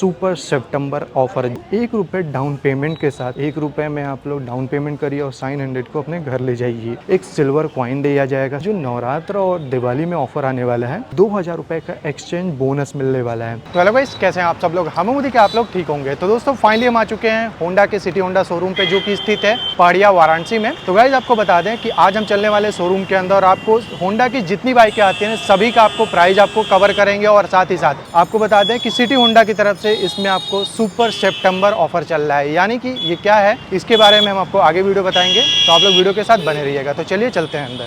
Super सितंबर offer. ₹1 down payment के साथ ₹1 में आप लोग डाउन पेमेंट करिए और साइन 100 को अपने घर ले जाइए। एक सिल्वर कॉइन दिया जाएगा। जो नवरात्र और दिवाली में ऑफर आने वाला है, ₹2000 का एक्सचेंज बोनस मिलने वाला है। तो हेलो गाइस, कैसे हैं आप सब लोग? हम उम्मीद है कि आप लोग ठीक होंगे। तो दोस्तों फाइनली हम आ चुके हैं होंडा के सिटी होंडा शोरूम पे, जो कि स्थित है पहाड़िया वाराणसी में। तो गाइस आपको बता दें कि आज हम चलने वाले शोरूम के अंदर आपको होंडा की जितनी बाइकें आती हैं सभी का आपको प्राइस आपको कवर करेंगे, और साथ ही साथ आपको बता दें कि सिटी होंडा की तरफ से इसमें आपको सुपर सितंबर ऑफर चल रहा है। यानी कि ये क्या है, इसके बारे में हम आपको आगे वीडियो बताएंगे, तो आप लोग वीडियो के साथ बने रहिएगा। तो चलिए चलते हैं अंदर।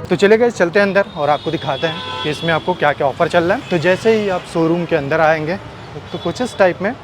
तो चले गए, चलते हैं अंदर और आपको दिखाते हैं कि इसमें आपको क्या क्या ऑफ़र चल रहा है। तो जैसे ही आप शोरूम के अंदर आएंगे तो कुछ इस टाइप में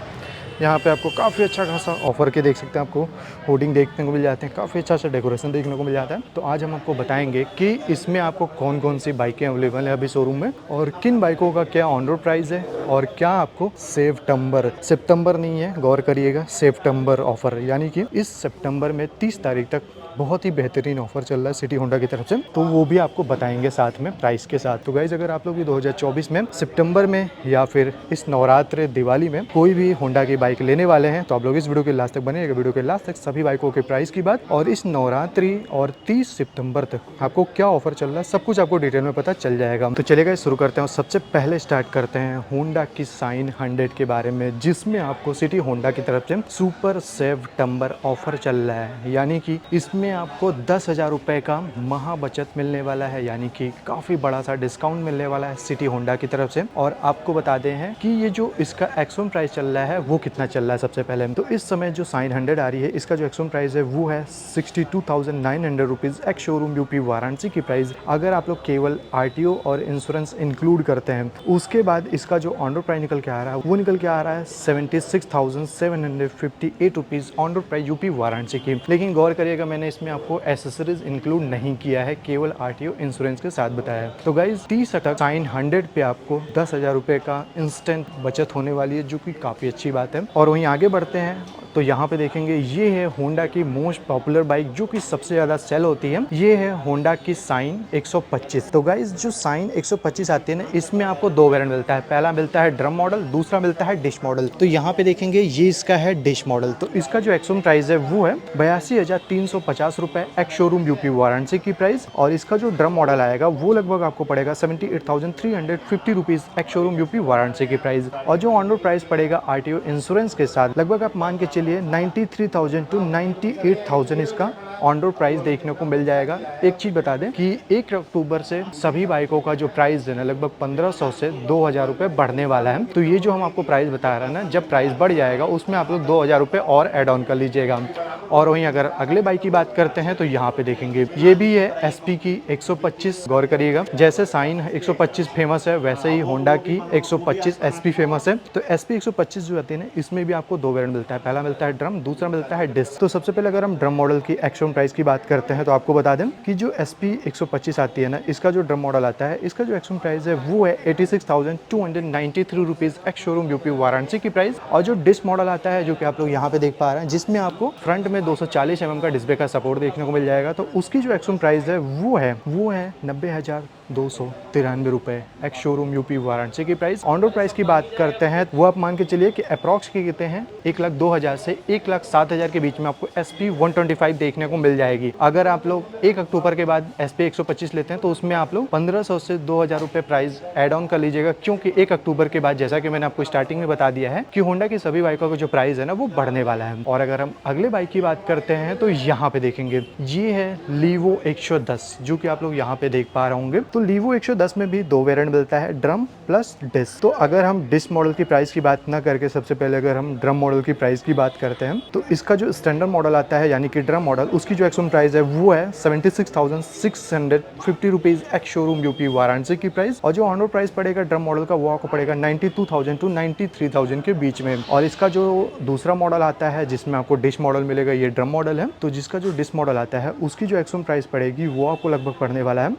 यहाँ पे आपको काफ़ी अच्छा खासा ऑफ़र के देख सकते हैं, आपको होर्डिंग देखने को मिल जाते हैं, काफ़ी अच्छा सा डेकोरेशन देखने को मिल जाता है। तो आज हम आपको बताएंगे कि इसमें आपको कौन कौन सी बाइकें अवेलेबल है अभी शोरूम में, और किन बाइकों का क्या ऑन रोड प्राइस है, और क्या आपको सितंबर नहीं है, गौर करिएगा, सितंबर ऑफ़र, यानी कि इस सितंबर में 30 तारीख तक बहुत ही बेहतरीन ऑफर चल रहा है सिटी होंडा की तरफ से। तो वो भी आपको बताएंगे साथ में प्राइस के साथ। तो गाइज अगर आप लोग भी 2024 में सितंबर में या फिर इस नवरात्र दिवाली में कोई भी होंडा की बाइक लेने वाले हैं, तो आप लोग इस वीडियो के लास्ट तक बनेगा। वीडियो के लास्ट तक सभी बाइकों के प्राइस की बात, और इस नवरात्रि और 30 सितंबर तक आपको क्या ऑफर चल रहा है, सब कुछ आपको डिटेल में पता चल जाएगा। तो चलिए शुरू करते हैं। सबसे पहले स्टार्ट करते हैं होंडा की साइन 100 के बारे में, जिसमें आपको सिटी होंडा की तरफ से सुपर सितंबर ऑफर चल रहा है। यानी कि इसमें आपको ₹10,000 का महा बचत मिलने वाला है, यानी कि काफी बड़ा सा डिस्काउंट मिलने वाला है सिटी होंडा की तरफ से। और आपको बता दें हैं कि ये जो इसका एक्सोम प्राइस चल रहा है वो कितना चल रहा है। सबसे पहले तो इस समय जो साइन 100 आ रही है, इसका जो एक्सोम प्राइस है वो है ₹62,900 एक्स शोरूम यूपी वाराणसी की प्राइस। अगर आप लोग केवल आरटीओ और इंश्योरेंस इंक्लूड करते हैं, उसके बाद इसका जो ऑन रोड प्राइस निकल के आ रहा है वो निकल के आ रहा है ₹76,758 on road price UP Varanasi की। लेकिन गौर करिएगा, मैंने इसमें आपको एसेसरीज इंक्लूड नहीं किया है, केवल आरटीओ इंश्योरेंस के साथ बताया है। तो गाइज 30 तक साइन 100 पे आपको ₹10,000 का इंस्टेंट बचत होने वाली है, जो कि काफी अच्छी बात है। और वहीं आगे बढ़ते हैं तो यहाँ पे देखेंगे, ये है होंडा की मोस्ट पॉपुलर बाइक, जो कि सबसे ज्यादा सेल होती है। ये है होंडा की साइन 125। तो गाइज जो साइन 125 आती है ना, इसमें आपको दो वेरिएंट मिलता है। पहला मिलता है ड्रम मॉडल, दूसरा मिलता है डिश मॉडल। तो यहाँ पे देखेंगे ये इसका है डिश मॉडल। तो इसका जो एक्सोम प्राइस है वो है ₹82,350 एक्स शोरूम यूपी वाराणसी की प्राइस। और इसका जो ड्रम मॉडल आएगा वो लगभग आपको पड़ेगा ₹78,350 एक्स शोरूम यूपी वाराणसी की प्राइस। और जो ऑन रोड प्राइस पड़ेगा आरटीओ इंश्योरेंस के साथ, लगभग आप मान के चलिए 93,000 to 98,000 इसका ऑन रोड प्राइस देखने को मिल जाएगा। एक चीज बता दें कि 1 अक्टूबर से सभी बाइकों का जो प्राइस है ना, लगभग 1500 से ₹2,000 बढ़ने वाला है। तो ये जो हम आपको प्राइस बता रहे हैं ना, जब प्राइस बढ़ जाएगा उसमें आप लोग ₹2,000 और एड ऑन कर लीजिएगा। और वहीं अगर अगले बाइक की बात करते हैं तो यहाँ पे देखेंगे ये भी है एसपी की 125। गौर करिएगा, जैसे साइन 125 फेमस है, वैसे ही होंडा की 125 एसपी फेमस है। तो एसपी 125 जो आती है ना, इसमें भी आपको दो वेरिएंट मिलता है। पहला मिलता है ड्रम, दूसरा मिलता है डिस्क। तो सबसे पहले अगर हम ड्रम मॉडल की एक्चुअल प्राइस की बात करते हैं तो आपको बता दें कि जो एसपी 125 आती है ना, इसका जो ड्रम मॉडल आता है, इसका जो एक्चुअल प्राइस है वो है ₹86,293 एक्स शोरूम यूपी वाराणसी की प्राइस। और जो डिस्क मॉडल आता है, जो कि आप लोग यहाँ पे देख पा रहे हैं, जिसमें आपको फ्रंट में 240 mm का डिस्प्ले का सपोर्ट देखने को मिल जाएगा, तो उसकी जो एक्चुअल प्राइस है वो है ₹90,293 एक्स शोरूम यूपी वाराणसी की प्राइस। ऑन रोड प्राइस की बात करते हैं वो आप मान के चलिए कि अप्रॉक्स की कहते हैं 1,02,000 से 1,07,000 के बीच में आपको SP 125 देखने को मिल जाएगी। अगर आप लोग 1 अक्टूबर के बाद SP 125 लेते हैं तो उसमें आप लोग 1,500 से ₹2,000 प्राइस एड ऑन कर लीजिएगा, क्योंकि 1 अक्टूबर के बाद, जैसा कि मैंने आपको स्टार्टिंग में बता दिया है, कि होंडा की सभी बाइकों का जो प्राइस है ना वो बढ़ने वाला है। और अगर हम अगले बाइक की बात करते हैं तो यहाँ पे देखेंगे ये है लीवो 110, जो कि आप लोग यहाँ पे देख पा रहे होंगे। तो लीवो 110 में भी दो वेरिएंट मिलता है, ड्रम प्लस डिस्क। तो अगर हम डिस्क मॉडल की प्राइस की बात ना करके सबसे पहले अगर हम ड्रम मॉडल की प्राइस की बात करते हैं, तो इसका जो स्टैंडर्ड मॉडल आता है यानी कि ड्रम मॉडल, उसकी जो एक्चुअल प्राइस है वो है ₹76,650 एक्स शोरूम यूपी वाराणसी की प्राइस। और जो ऑन रोड प्राइस पड़ेगा ड्रम मॉडल का वो आपको पड़ेगा 92,000 to 93,000 के बीच में। और इसका जो दूसरा मॉडल आता है जिसमें आपको डिश मॉडल मिलेगा, ये ड्रम मॉडल है। तो जिसका जो डिश मॉडल आता है उसकी जो एक्चुअल प्राइस पड़ेगी वो आपको लगभग पड़ने वाला है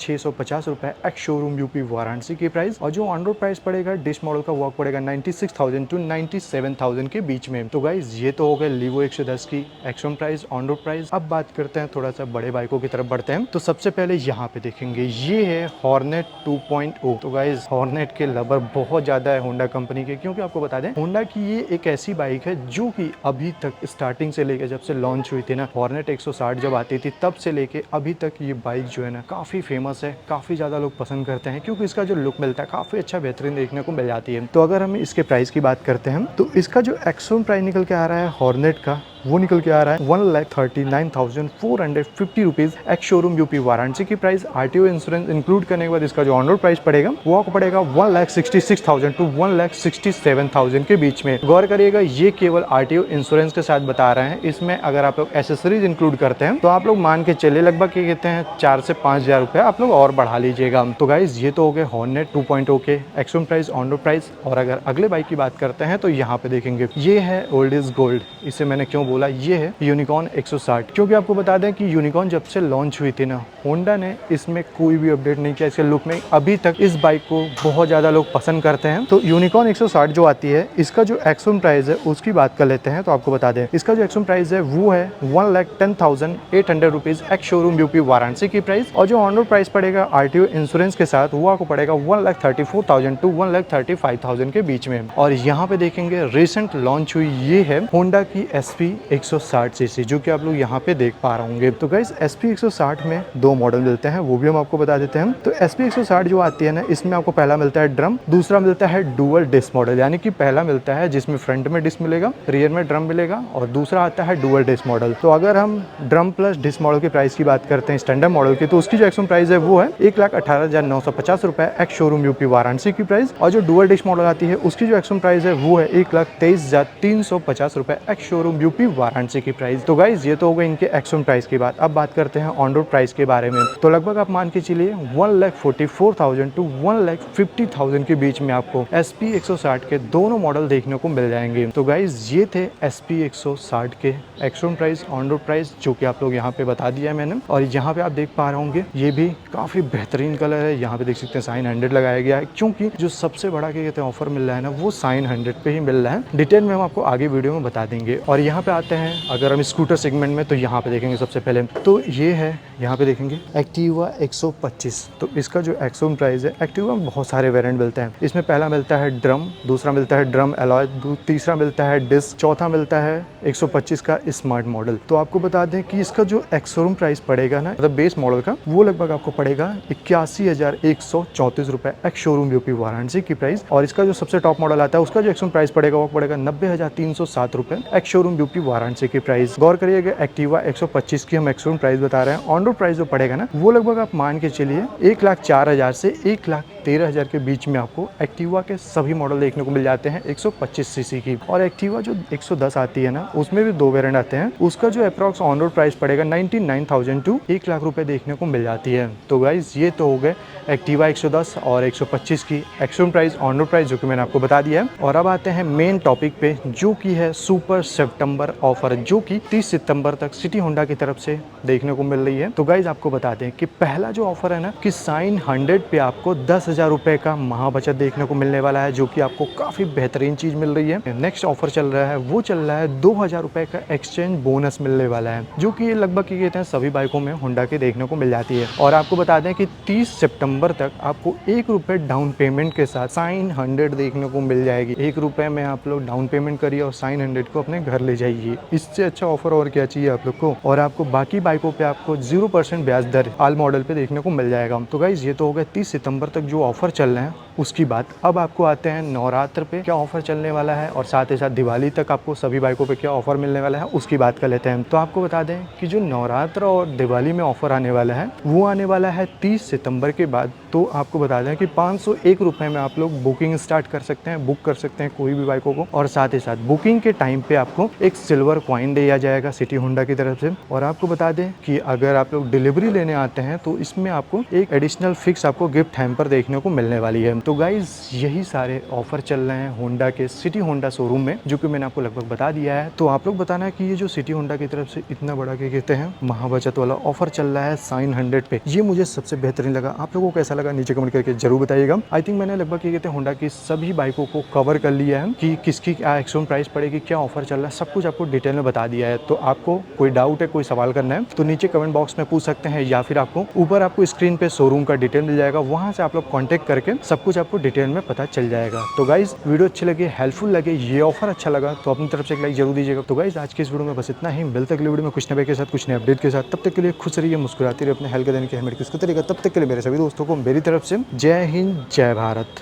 ₹650 एक्स शोरूम यूपी वाराणसी की प्राइस। और जो ऑन रोड प्राइस पड़ेगा डिश मॉडल का, वो पड़ेगा 96,000 टू 97,000 के बीच में। तो गाइज ये तो हो गए लीवो 110 की x-one price, on road price. अब बात करते हैं थोड़ा सा बड़े बाइकों की तरफ बढ़ते हैं। तो सबसे पहले यहाँ पे देखेंगे, ये है हॉर्नेट 2.0। तो गाइज हॉर्नेट के लवर बहुत ज्यादा है होंडा कंपनी के, क्योंकि आपको बता दें होंडा की ये एक ऐसी बाइक है जो कि अभी तक स्टार्टिंग से लेकर जब से लॉन्च हुई थी ना, हॉर्नेट 160 जब आती थी तब से लेके अभी तक ये बाइक जो है ना काफी फेमस है, काफी ज्यादा लोग पसंद करते हैं, क्योंकि इसका जो लुक मिलता है काफी अच्छा बेहतरीन देखने को मिल जाती है। तो अगर हम इसके प्राइस की बात करते हैं तो इसका जो एक्स-वन प्राइस निकल के आ रहा है हॉर्नेट का, वो निकल के आ रहा है 1,39,450 rupees ex showroom UP Varanasi की प्राइस। आरटीओ इंश्योरेंस इंक्लूड करने के बाद इसका जो ऑन रोड प्राइस पड़ेगा वो आपको पड़ेगा 1,66,000 टू 1,67,000 के बीच में। गौर करिएगा ये केवल आरटीओ इंश्योरेंस के साथ बता रहे हैं। इसमें अगर आप लोग एसेसरीज इंक्लूड करते हैं तो आप लोग मान के चलिए लगभग क्या कहते हैं 4 से 5,000 रुपये आप लोग और बढ़ा लीजिएगा। तो गाइज ये तो हो गए हॉर्नेट 2.0 के x-one price, on road price. और अगर अगले बाइक की बात करते हैं तो यहाँ पे देखेंगे, ये है ओल्ड इज गोल्ड। इसे मैंने क्यों बोला, ये है यूनिकॉर्न 160। क्योंकि आपको बता दें कि यूनिकॉर्न जब से लॉन्च हुई थी ना, होंडा ने इसमें कोई भी अपडेट नहीं किया इसके लुक में। अभी तक इस बाइक को बहुत ज्यादा लोग पसंद करते हैं। तो यूनिकॉर्न 160 जो आती है, इसका जो एक्स-वन प्राइस है उसकी बात कर लेते हैं। तो आपको बता दें इसका जो एक्स-वन प्राइस है वो है 1,10,800 rupees ex showroom UP Varanasi की प्राइस। और जो ऑन रोड प्राइस पड़ेगा आरटीओ इंश्योरेंस के साथ वो आपको पड़ेगा 1,34,000 टू 1,35,000 के बीच में। और यहाँ पे देखेंगे रिसेंट लॉन्च हुई ये है होंडा की SP 160 सीसी, जो कि आप लोग यहाँ पे देख पा रहे होंगे। तो गाइस SP 160 में दो मॉडल मिलते हैं, वो भी हम आपको बता देते हैं। तो SP 160 जो आती है ना, इसमें आपको पहला मिलता है ड्रम, दूसरा मिलता है डुअल डिस्क मॉडल। यानी कि पहला मिलता है जिसमें फ्रंट में डिस्क मिलेगा, रियर में ड्रम मिलेगा, और दूसरा आता है डुअल डिस्क मॉडल। तो अगर हम ड्रम प्लस डिस्क मॉडल की प्राइस की बात करते हैं स्टैंडर्ड मॉडल की, तो उसकी जो एक्स-वन प्राइस है वो है 1,18,950 रुपए एक्स शोरूम यूपी वाराणसी की प्राइस। और जो डुअल डिस्क मॉडल आती है उसकी जो एक्स-वन प्राइस है वो है 1,23,350 रुपए एक्स शोरूम यूपी वाराणसी की प्राइस। तो गाइज ये तो हो गई इनके एक्स-वन प्राइस की बात। अब बात करते हैं ऑन रोड प्राइस के बारे में। तो लगभग आप मान के चलिए 1,44,000 टू 1,50,000 के बीच में आपको SP 160 के दोनों मॉडल देखने को मिल जाएंगे। तो गाइज ये थे SP 160 के x-one price, on road price, जो कि आप लोग यहाँ पे बता दिया है मैंने। और यहाँ पे आप देख पा रहे होंगे ये भी काफी बेहतरीन कलर है। यहाँ पे देख सकते हैं साइन 100 लगाया गया है, क्योंकि जो सबसे बड़ा क्या कहते हैं ऑफर मिल रहा है ना, वो साइन 100 पे ही मिल रहा है। डिटेल में हम आपको आगे वीडियो में बता देंगे। और यहाँ पे आते हैं अगर हम स्कूटर सेगमेंट में, तो यहाँ पे देखेंगे सबसे पहले तो ये है, यहाँ पे देखेंगे एक्टिवा 125। तो इसका जो एक्स-वन प्राइस है, एक्टिवा में बहुत सारे वेरिएंट मिलते हैं। इसमें पहला मिलता है ड्रम, दूसरा मिलता है ड्रम अलॉय, तीसरा मिलता है डिस्क, चौथा मिलता है 125 का स्मार्ट मॉडल। तो आपको बता दें कि इसका जो एक्स-शोरूम प्राइस पड़ेगा ना, मतलब बेस मॉडल का, वो लगभग आपको पड़ेगा 81,134 रुपए एक्स शोरूम यूपी वाराणसी की प्राइस। और इसका जो सबसे टॉप मॉडल आता है उसका जो एक्स-वन प्राइस पड़ेगा वो पड़ेगा 90,307 रुपए एक्स शोरूम यूपी वाराणसी की प्राइस। गौर करिएगा एक्टिवा 125 की हम एक्स-शोरूम प्राइस बता रहे हैं। ऑन रोड प्राइस जो पड़ेगा ना, वो लगभग आप मान के चलिए 1,04,000 से 1,13,000 के बीच में आपको एक्टिवा के सभी मॉडल देखने को मिल जाते हैं 125 सीसी की। और एक्टिवा जो 110 आती है ना, उसमें भी दो वेरिएंट आते हैं। उसका जो अप्रॉक्स ऑन रोड प्राइस पड़ेगा 99,000 टू 1,00,000 रुपए देखने को मिल जाती है। तो गाइज ये तो हो गए एक्टिवा 110 और 125 की ex-showroom price, on road price, जो कि मैंने आपको बता दिया है। और अब आते हैं मेन टॉपिक पे, जो कि है सुपर सितंबर ऑफर, जो कि 30 सितंबर तक सिटी होंडा की तरफ से देखने को मिल रही है। तो गाइज आपको बता दें कि पहला जो ऑफर है ना, कि साइन 100 पे आपको 10,000 रुपए का महाबचत देखने को मिलने वाला है, जो कि आपको काफी बेहतरीन चीज मिल रही है। नेक्स्ट ऑफर चल रहा है, वो चल रहा है 2,000 रुपए का एक्सचेंज बोनस मिलने वाला है, जो कि ये लगभग क्या कहते हैं सभी बाइकों में होंडा के देखने को मिल जाती है। और आपको बता दें कि 30 सितंबर तक आपको 1 रुपए डाउन पेमेंट के साथ साइन 100 देखने को मिल जाएगी। 1 रुपए में आप लोग डाउन पेमेंट करिए और साइन 100 को अपने घर ले जाइए। इससे अच्छा ऑफर और क्या चाहिए आप लोग को। और आपको बाकी बाइकों पे आपको 0% ब्याज दर आल मॉडल पे देखने को मिल जाएगा। तो गाइज ये तो हो गया 30 सितंबर तक जो ऑफर चल रहे हैं उसकी बात। अब आपको आते हैं नवरात्र पे क्या ऑफर चलने वाला है, और साथ ही साथ दिवाली तक आपको सभी बाइकों पे क्या ऑफर मिलने वाला है उसकी बात कर लेते हैं। तो आपको बता दें कि जो नवरात्र और दिवाली में ऑफर आने वाला है वो आने वाला है 30 सितंबर के बाद। तो आपको बता दें कि 501 रुपए में आप लोग बुकिंग स्टार्ट कर सकते हैं, बुक कर सकते हैं कोई भी बाइकों को। और साथ ही साथ बुकिंग के टाइम पे आपको एक सिल्वर कॉइन दिया जाएगा सिटी होंडा की तरफ से। और आपको बता दें कि अगर आप लोग डिलीवरी लेने आते हैं तो इसमें आपको एक एडिशनल फिक्स आपको गिफ्ट हैम्पर देखने को मिलने वाली है। तो गाइज यही सारे ऑफर चल रहे हैं होंडा के सिटी होंडा शोरूम में, जो कि मैंने आपको लगभग बता दिया है। तो आप लोग बताना है कि ये जो सिटी होंडा की तरफ से इतना बड़ा क्या कहते हैं महाबचत वाला ऑफर चल रहा है साइन 100 पे, ये मुझे सबसे बेहतरीन लगा। आप लोगों को कैसा लगा नीचे कमेंट करके जरूर बताइएगा। आई थिंक मैंने लगभग ये कहते हैं होंडा की सभी बाइकों को कवर कर लिया है कि किसकी क्या एक्चुअल प्राइस पड़ेगी, क्या ऑफर चल रहा है, सब कुछ आपको डिटेल में बता दिया है। तो आपको कोई डाउट है, कोई सवाल करना है तो नीचे कमेंट बॉक्स में पूछ सकते हैं, या फिर आपको ऊपर आपको स्क्रीन पे शोरूम का डिटेल मिल जाएगा, वहां से आप लोग कॉन्टेक्ट करके सब कुछ आपको डिटेल में पता चल जाएगा। तो गाइज वीडियो अच्छी लगी, हेल्पफुल लगे, ये ऑफर अच्छा लगा तो अपनी तरफ से एक लाइक जरूर दीजिएगा। तो गाइज आज की इस वीडियो में बस इतना ही। मिलते अगले वीडियो में कुछ नए के साथ, कुछ नए अपडेट के साथ। तब तक के लिए खुश रहिए, मुस्कुराते रहिए, अपने हेल्थ का देने की हेलमेट किसको तरीका। तब तक के लिए मेरे सभी दोस्तों को मेरी तरफ से जय हिंद, जय भारत।